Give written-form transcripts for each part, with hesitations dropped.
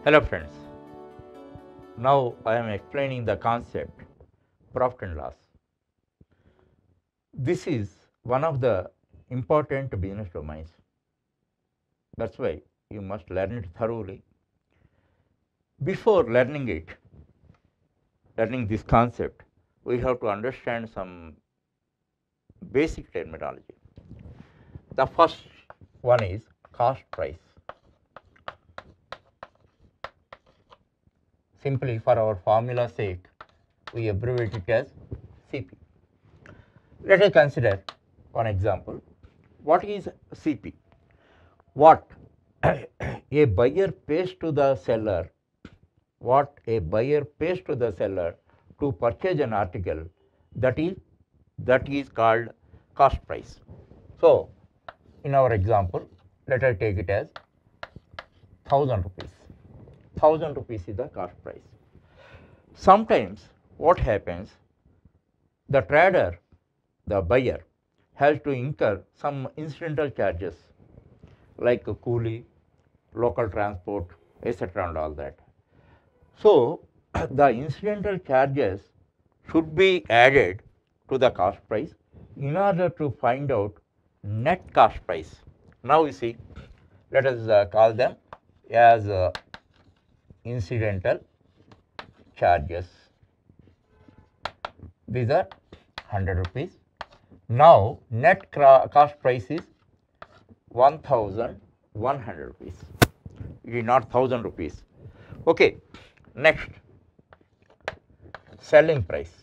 Hello friends, now I am explaining the concept profit and loss. This is one of the important business domains. That's why you must learn it thoroughly. Before learning this concept, we have to understand some basic terminology. The first one is cost price. Simply for our formula sake, we abbreviate it as CP. Let us consider one example. What is CP? What a buyer pays to the seller, to purchase an article, that is called cost price. So, in our example, let us take it as 1000 rupees. 1000 rupees is the cost price. Sometimes what happens, the trader, the buyer, has to incur some incidental charges like coolie, local transport, etc. and all that. So, the incidental charges should be added to the cost price in order to find out net cost price. Now, you see, let us call them as incidental charges. These are 100 rupees. Now, net cost price is 1100 rupees. It is not 1000 rupees. Okay. Next, selling price.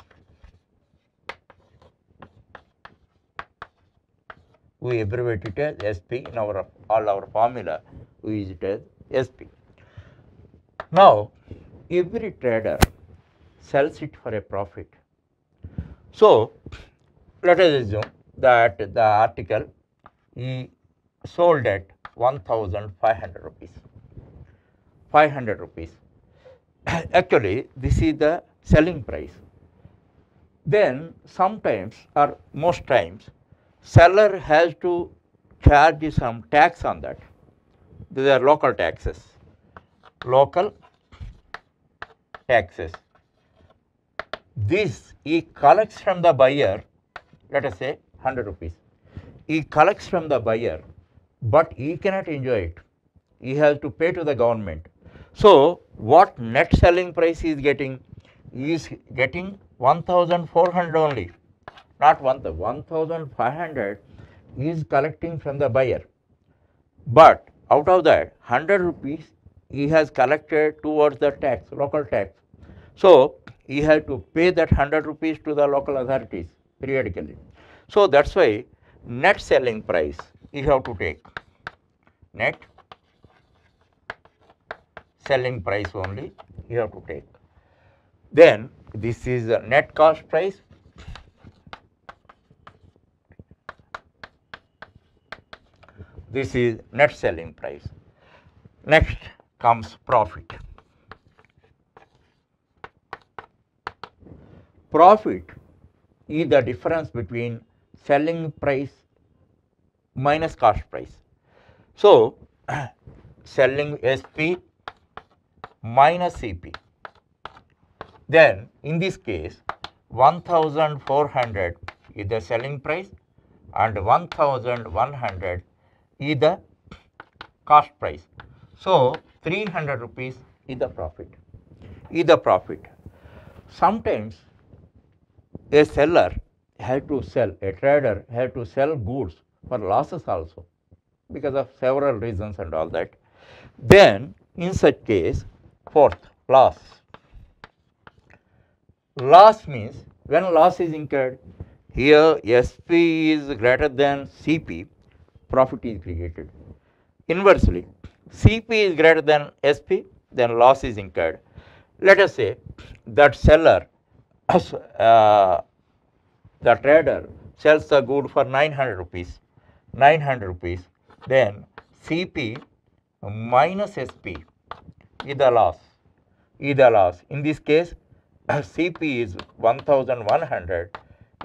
We abbreviate it as SP. In all our formula, we use it as SP. Now, every trader sells it for a profit. So, let us assume that the article is sold at 1500 rupees. 500 rupees. Actually, this is the selling price. Then sometimes or most times, seller has to charge some tax on that. These are local taxes. Local taxes. This he collects from the buyer, let us say 100 rupees. He collects from the buyer, but he cannot enjoy it. He has to pay to the government. So, what net selling price he is getting? He is getting 1400 only, not 1500 he is collecting from the buyer. But out of that 100 rupees he has collected towards the tax, local tax. So, he has to pay that 100 rupees to the local authorities periodically. So, that is why net selling price you have to take, net selling price only you have to take. Then this is the net cost price. This is net selling price. Next comes profit. Profit is the difference between selling price minus cost price. So, selling SP minus CP. Then in this case 1400 is the selling price and 1100 is the cost price. So, 300 rupees is the profit. Sometimes a seller has to sell, a trader has to sell goods for losses also because of several reasons and all that. Then in such case, fourth, loss. Loss means when loss is incurred, here SP is greater than CP, profit is created. Inversely, CP is greater than SP, then loss is incurred. Let us say that seller, the trader sells the good for 900 rupees, then CP minus SP is the loss. In this case, CP is 1100,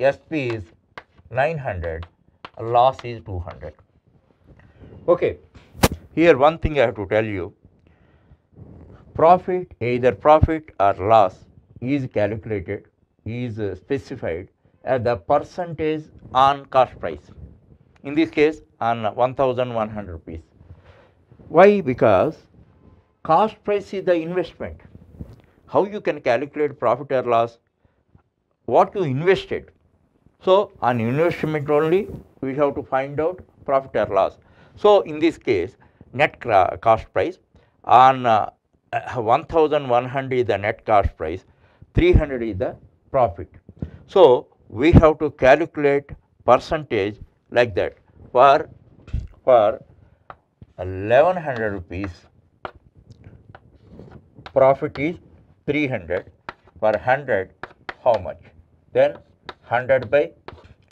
SP is 900, loss is 200. Okay. Here one thing I have to tell you, profit, either profit or loss is calculated, is specified as the percentage on cost price, in this case on 1100 rupees. Why? Because cost price is the investment. How you can calculate profit or loss? What you invested. So, on investment only we have to find out profit or loss. So, in this case net cost price on 1100 is the net cost price, 300 is the profit. So, we have to calculate percentage like that. For 1100 rupees, profit is 300, for 100 how much? Then 100 by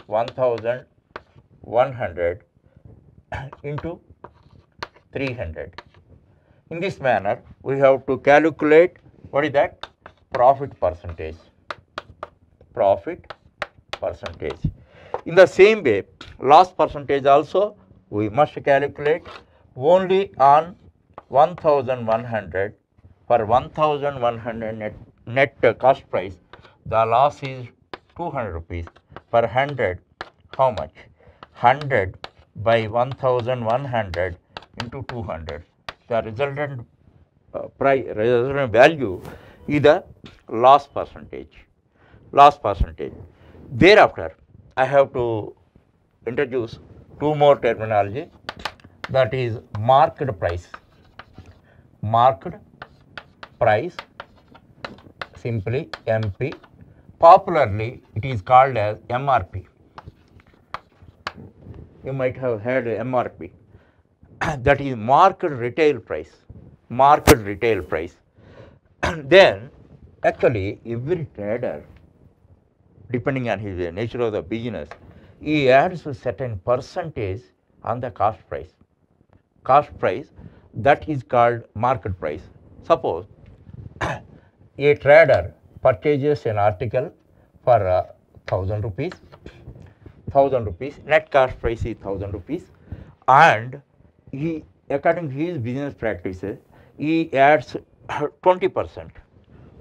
1100 into 300. In this manner, we have to calculate what is that? Profit percentage. Profit percentage. In the same way, loss percentage also we must calculate only on 1100. For 1100 net cost price, the loss is 200 rupees. For 100, how much? 100 by 1100 into 200. The resultant resultant value is the loss percentage. Loss percentage. Thereafter, I have to introduce two more terminology, that is market price. Market price, simply MP. Popularly, it is called as MRP. You might have heard MRP. That is market retail price. Market retail price. Then, actually, every trader, depending on his nature of the business, he adds a certain percentage on the cost price. Cost price, that is called market price. Suppose a trader purchases an article for 1000 rupees, 1000 rupees, net cost price is 1000 rupees, and he, according to his business practices, he adds 20%,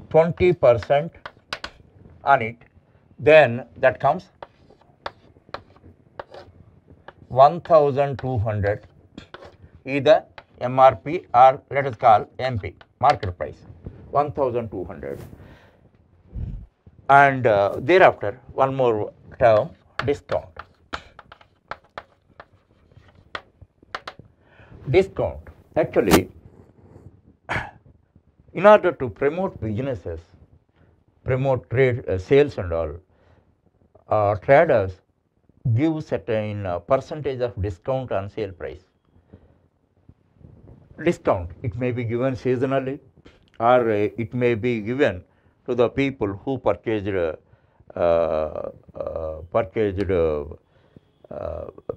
20% on it, then that comes 1200 is the MRP, or let us call MP, market price, 1200. And thereafter, one more term, discount. Discount. Actually, in order to promote businesses, promote trade, sales and all, traders give certain percentage of discount on sale price. Discount, it may be given seasonally, or it may be given to the people who purchased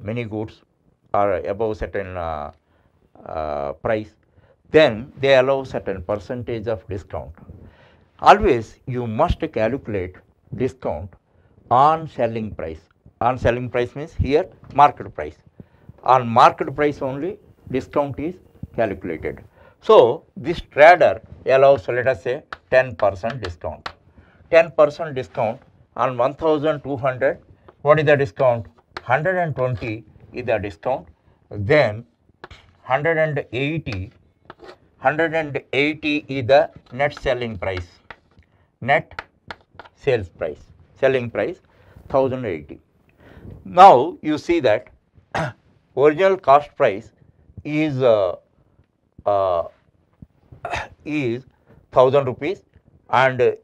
many goods or above certain price, then they allow certain percentage of discount. Always you must calculate discount on selling price. On selling price means here market price. On market price only discount is calculated. So, this trader allows, let us say, 10% discount. 10% discount on 1200, what is the discount? 120 is the discount, then 180 is the net selling price, net sales price, selling price 1080. Now, you see that original cost price is 1000 rupees, and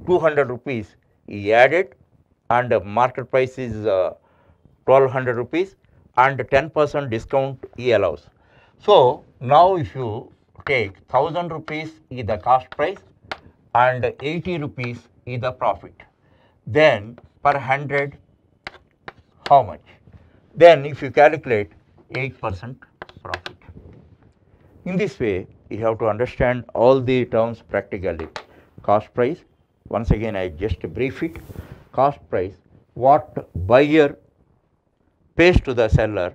200 rupees he added, and market price is 1200 rupees, and 10% discount he allows. So, now if you take 1000 rupees is the cost price and 80 rupees is the profit, then per 100 how much? Then if you calculate 8% profit. In this way, you have to understand all the terms practically. Cost price, once again I just brief it. Cost price, what buyer pays to the seller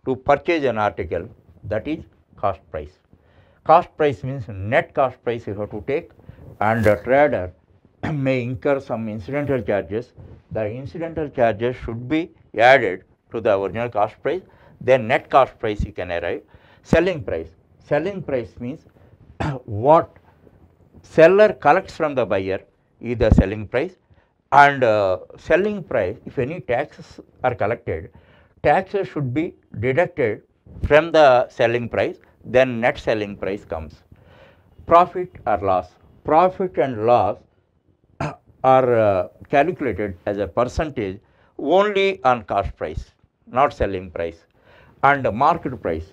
to purchase an article, that is cost price. Cost price means net cost price you have to take, and the trader may incur some incidental charges. The incidental charges should be added to the original cost price, then net cost price you can arrive. Selling price means what seller collects from the buyer is the selling price, and selling price, if any taxes are collected, taxes should be deducted from the selling price, then net selling price comes. Profit or loss, profit and loss are calculated as a percentage only on cost price, not selling price. And market price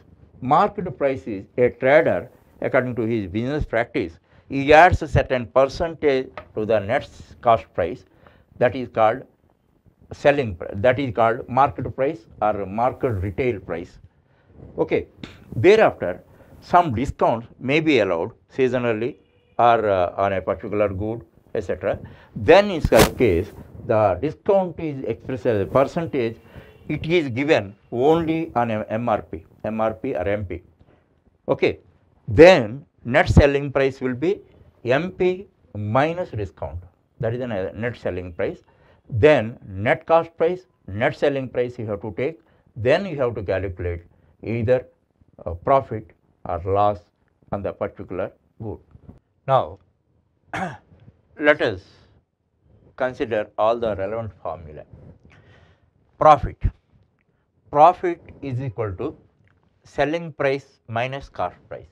is a trader, according to his business practice, he adds a certain percentage to the net cost price, that is called selling price, that is called market price or market retail price. Okay. Thereafter, some discounts may be allowed seasonally or on a particular good, etc. Then in such case, the discount is expressed as a percentage. It is given only on a MRP or MP. Okay. Then net selling price will be MP minus discount, that is a net selling price. Then net cost price, net selling price you have to take, then you have to calculate either profit or loss on the particular good. Now, let us consider all the relevant formula. Profit is equal to selling price minus cost price.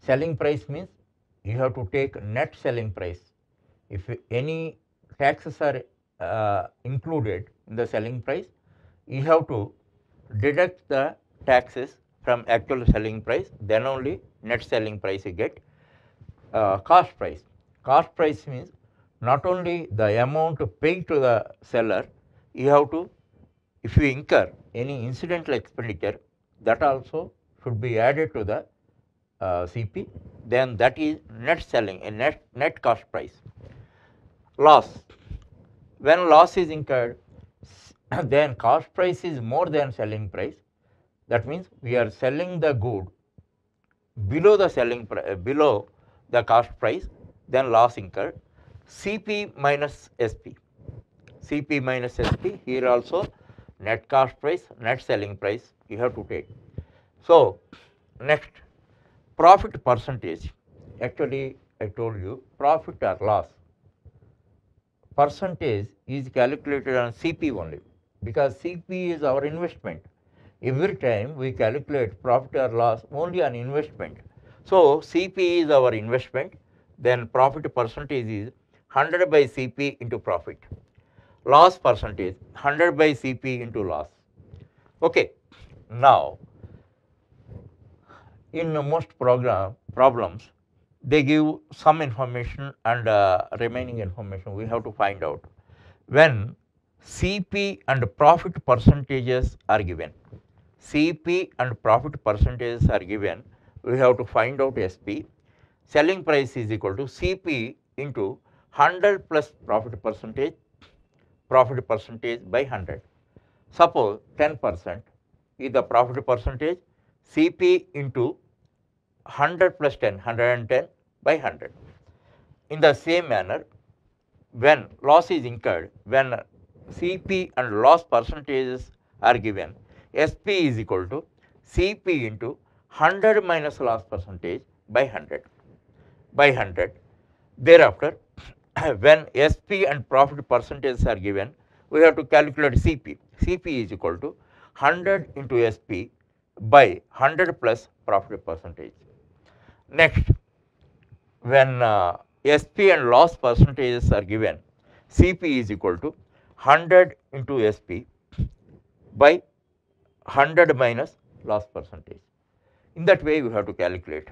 Selling price means you have to take net selling price. If any taxes are included in the selling price, you have to deduct the taxes from actual selling price, then only net selling price you get. Cost price means not only the amount paid to the seller, you have to, if you incur any incidental expenditure, that also should be added to the CP, then that is net selling, a net cost price. Loss, when loss is incurred, then cost price is more than selling price. That means we are selling the good below the below the cost price, then loss incurred. CP minus SP, here also net cost price, net selling price you have to take. So, next, profit percentage. Actually, I told you profit or loss percentage is calculated on CP only, because CP is our investment. Every time we calculate profit or loss only on investment. So, CP is our investment, then profit percentage is 100 by CP into profit. Loss percentage 100 by CP into loss. Okay. Now, in most problems, they give some information and remaining information we have to find out. When CP and profit percentages are given, CP and profit percentages are given, we have to find out SP. Selling price is equal to CP into 100 plus profit percentage by 100. Suppose 10% is the profit percentage, CP into 100 plus 10, 110 by 100. In the same manner, when loss is incurred, when CP and loss percentages are given, SP is equal to CP into 100 minus loss percentage by 100. Thereafter, when SP and profit percentages are given, we have to calculate CP. CP is equal to 100 into SP by 100 plus profit percentage. Next, when SP and loss percentages are given, CP is equal to 100 into SP by 100 minus loss percentage. In that way, you have to calculate.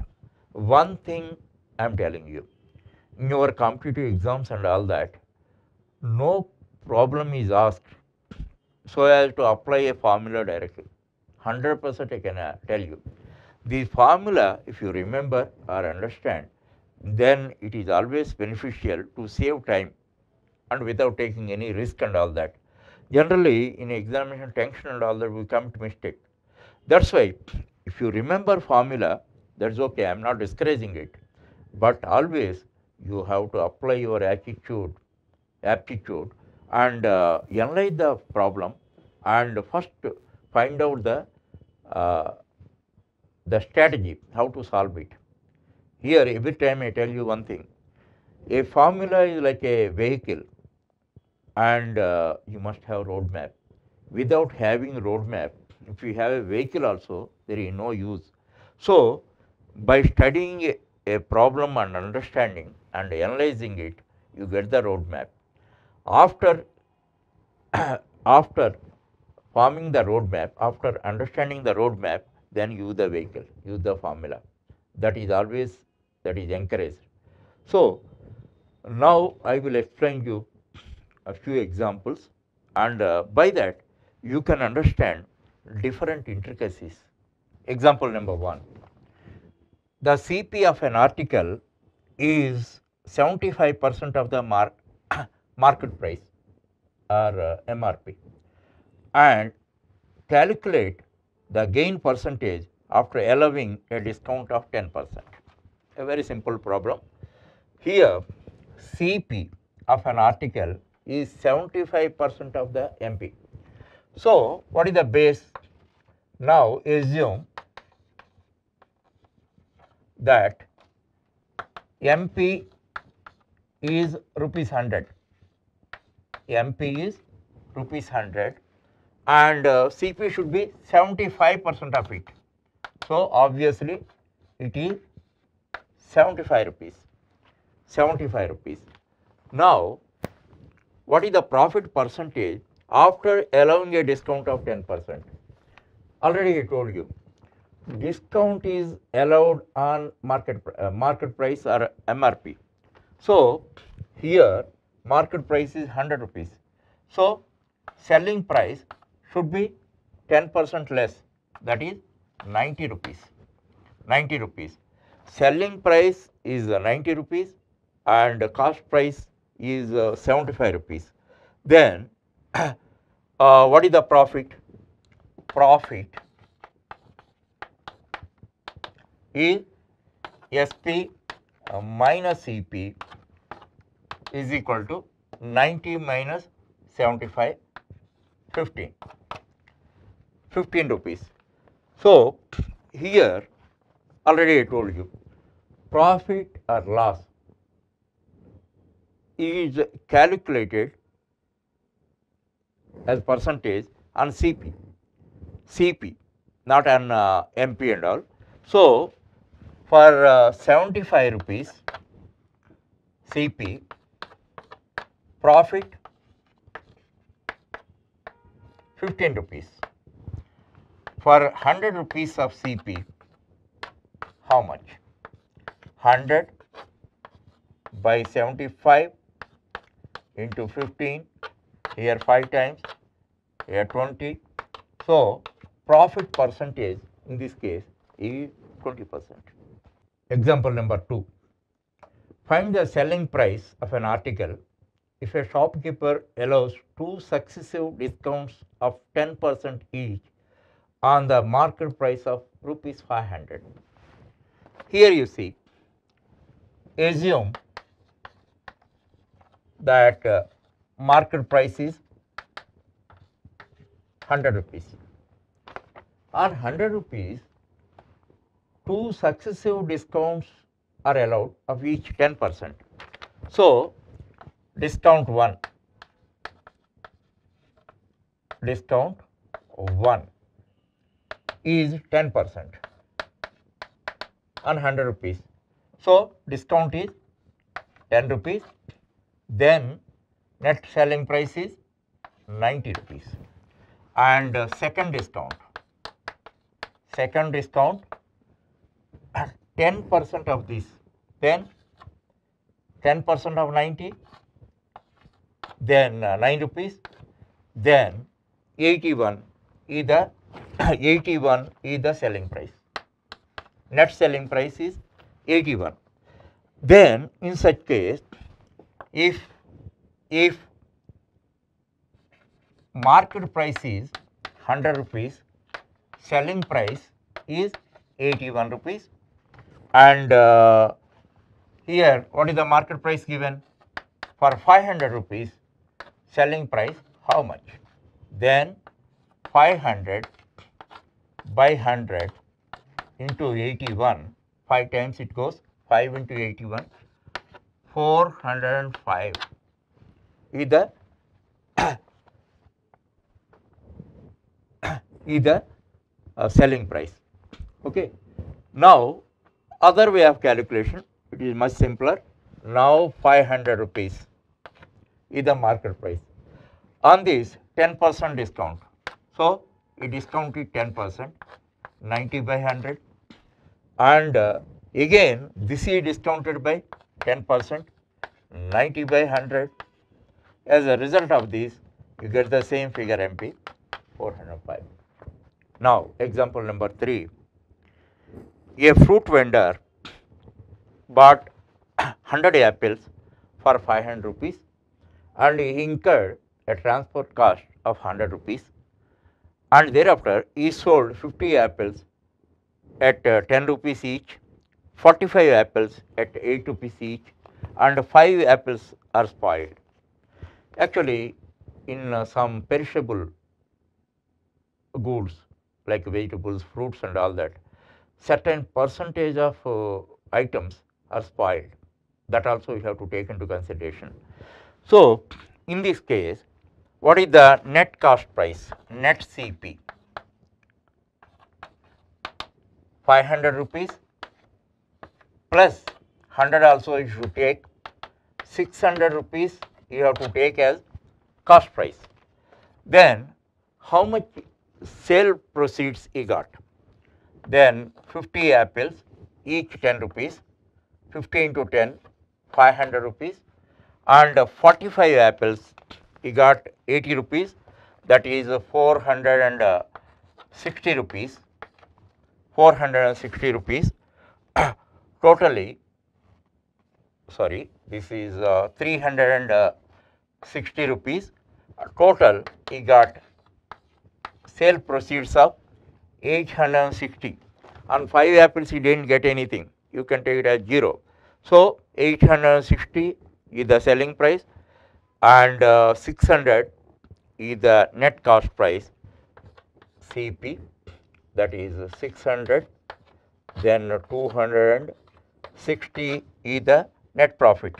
One thing I am telling you, in your competitive exams and all that, no problem is asked so as to apply a formula directly. 100% I can tell you. The formula, if you remember or understand, then it is always beneficial to save time and without taking any risk and all that. Generally, in examination tension and all that, we commit mistake. That's why, if you remember formula, that is okay, I am not discouraging it, but always you have to apply your aptitude and analyze the problem and first find out uh, the strategy how to solve it. Here every time I tell you one thing, a formula is like a vehicle and you must have roadmap. Without having roadmap, if you have a vehicle also, there is no use. So, by studying a problem and understanding and analyzing it, you get the roadmap. After after forming the roadmap, after understanding the roadmap, then use the vehicle, use the formula. That is always encouraged. So, now I will explain you a few examples, and by that you can understand different intricacies. Example number 1, the CP of an article is 75% of the market price or MRP, and calculate the gain percentage after allowing a discount of 10%. A very simple problem. Here CP of an article is 75% of the MP. So, what is the base? Now, assume that MP is rupees 100, MP is rupees 100 and CP should be 75% of it. So, obviously, it is 75 rupees, 75 rupees. Now, what is the profit percentage after allowing a discount of 10%? Already I told you, discount is allowed on market price or MRP. So, here market price is 100 rupees. So, selling price should be 10% less, that is 90 rupees. 90 rupees. Selling price is 90 rupees and cost price is 75 rupees. Then what is the profit? Profit is SP minus CP is equal to 90 minus 75, 15 rupees. So, here already I told you, profit or loss is calculated as percentage on CP, not on MP and all. So, for 75 rupees CP, profit 15 rupees. For 100 rupees of CP, how much? 100 by 75 into 15, here 5 times, here 20. So, profit percentage in this case is 20%. Example number 2, find the selling price of an article if a shopkeeper allows 2 successive discounts of 10% each on the market price of rupees 500. Here you see, assume that market price is 100 rupees. On 100 rupees, 2 successive discounts are allowed of each 10%. So, discount 1 is 10% on 100 rupees. So, discount is 10 rupees, then net selling price is 90 rupees and second discount 10% of this, then 10% of 90, then 9 rupees, then 81 is the 81 is the selling price. Net selling price is 81. Then in such case, if market price is 100 rupees, selling price is 81 rupees, And here what is the market price given? For 500 rupees, selling price how much? Then 500 by 100 into 81, 5 times it goes, 5 into 81, 405 is the selling price. Okay. Now, other way of calculation, it is much simpler. Now, 500 rupees is the market price. On this 10% discount. So, we discounted 10%, 90 by 100, and again this is discounted by 10%, 90 by 100. As a result of this, you get the same figure MP, 405. Now, example number 3. A fruit vendor bought 100 apples for 500 rupees and he incurred a transport cost of 100 rupees, and thereafter he sold 50 apples at 10 rupees each, 45 apples at 8 rupees each, and 5 apples are spoiled. Actually, in some perishable goods like vegetables, fruits and all that, certain percentage of items are spoiled. That also you have to take into consideration. So, in this case, what is the net cost price, net CP? 500 rupees plus 100 also you should take, 600 rupees you have to take as cost price. Then how much sale proceeds he got? Then 50 apples, each 10 rupees, 50 into 10, 500 rupees, and 45 apples, he got 80 rupees, that is 460 rupees, 460 rupees. Totally, sorry, this is 360 rupees. Total, he got sale proceeds of 860. On 5 apples, he didn't get anything. You can take it as 0. So, 860 is the selling price, and 600 is the net cost price, CP, that is 600, then 260 is the net profit,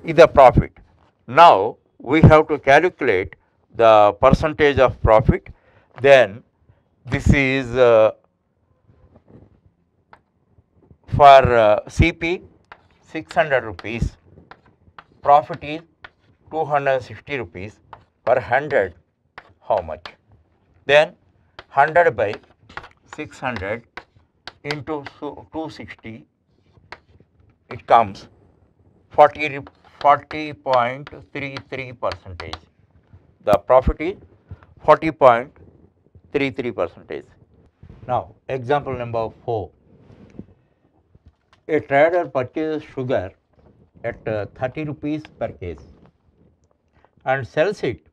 is the profit. Now, we have to calculate the percentage of profit. Then this is for CP 600 rupees, profit is 260 rupees, per 100 how much? Then 100 by 600 into 260, it comes 40.33%. The profit is 40.33%. Now, example number 4. A trader purchases sugar at 30 rupees per case and sells it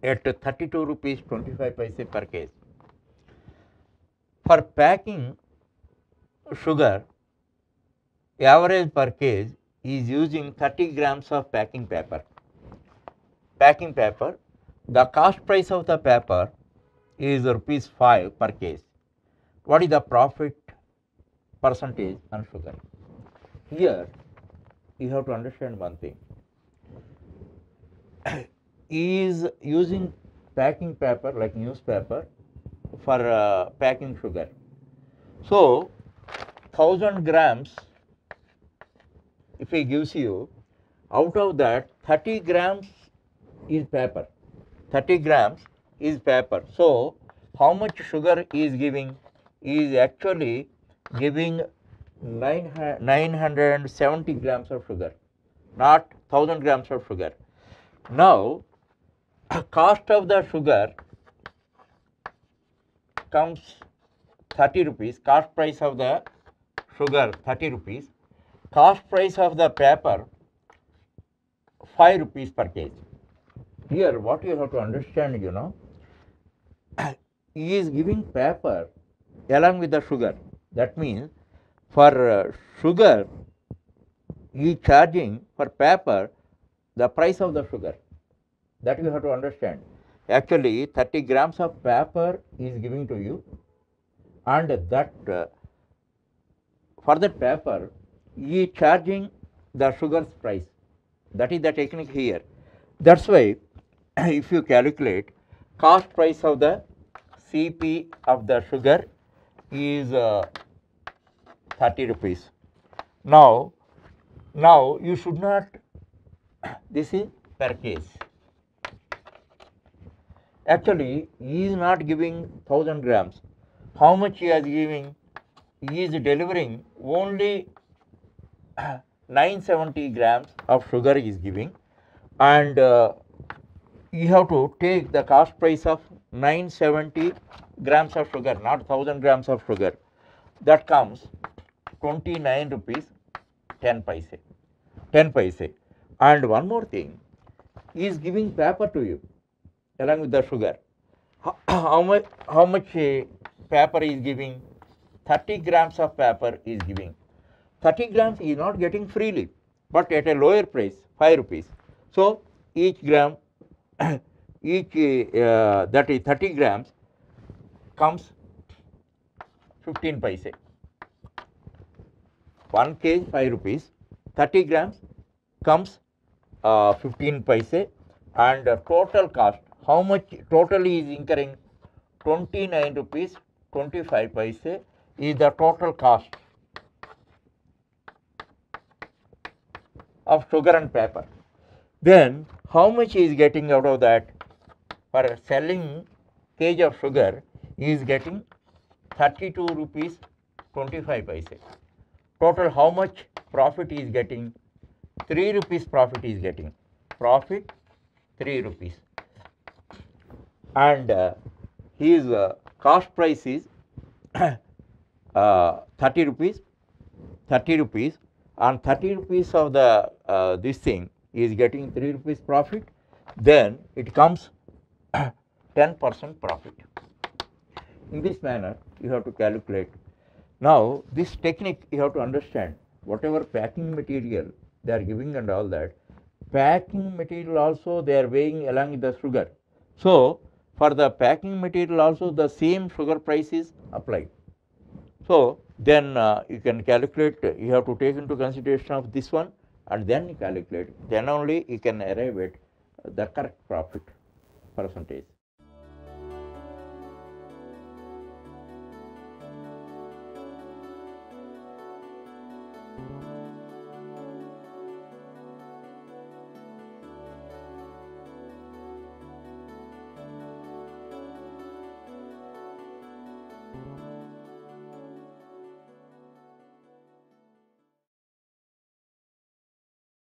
at 32 rupees 25 paise per case. For packing sugar, average per case is using 30 grams of packing paper. Packing paper, the cost price of the paper is rupees 5 per case. What is the profit percentage on sugar? Here you have to understand one thing. He is using packing paper like newspaper for packing sugar. So, 1000 grams, if he gives you, out of that 30 grams is paper, 30 grams is paper. So, how much sugar he is giving? He is actually giving 970 grams of sugar, not 1000 grams of sugar. Now, cost of the sugar comes 30 rupees, cost price of the sugar 30 rupees, cost price of the paper 5 rupees per kg. Here what you have to understand, he is giving paper along with the sugar. That means for sugar he is charging for paper the price of the sugar. That you have to understand. Actually 30 grams of paper is giving to you, and that for that paper he is charging the sugar's price. That is the technique here. That is why if you calculate cost price of the Cp of the sugar is 30 rupees. Now you should not, this is per case. Actually he is not giving 1000 grams. How much he is giving? He is delivering only 970 grams of sugar is giving, and you have to take the cost price of 970 grams of sugar, not 1000 grams of sugar. That comes 29 rupees 10 paise. 10 paise. And one more thing, he is giving paper to you along with the sugar. How much paper is giving? 30 grams of paper is giving. 30 grams is not getting freely, but at a lower price, 5 rupees. So each gram, that is 30 grams comes 15 paise. 1 kg 5 rupees, 30 grams comes 15 paise, and total cost, how much totally is incurring? 29 rupees 25 paise is the total cost of sugar and paper. Then how much he is getting out of that? For selling kg of sugar, he is getting 32 rupees 25 paise. Total how much profit he is getting? 3 rupees profit he is getting. Profit 3 rupees. And his cost price is 30 rupees. 30 rupees. On 30 rupees of the this thing, he is getting 3 rupees profit. Then it comes 10% profit. In this manner you have to calculate. Now this technique you have to understand. Whatever packing material they are giving and all that, packing material also they are weighing along with the sugar. So for the packing material also the same sugar price is applied. So then you can calculate, you have to take into consideration of this one, and then you calculate, then only you can arrive at the correct profit percentage.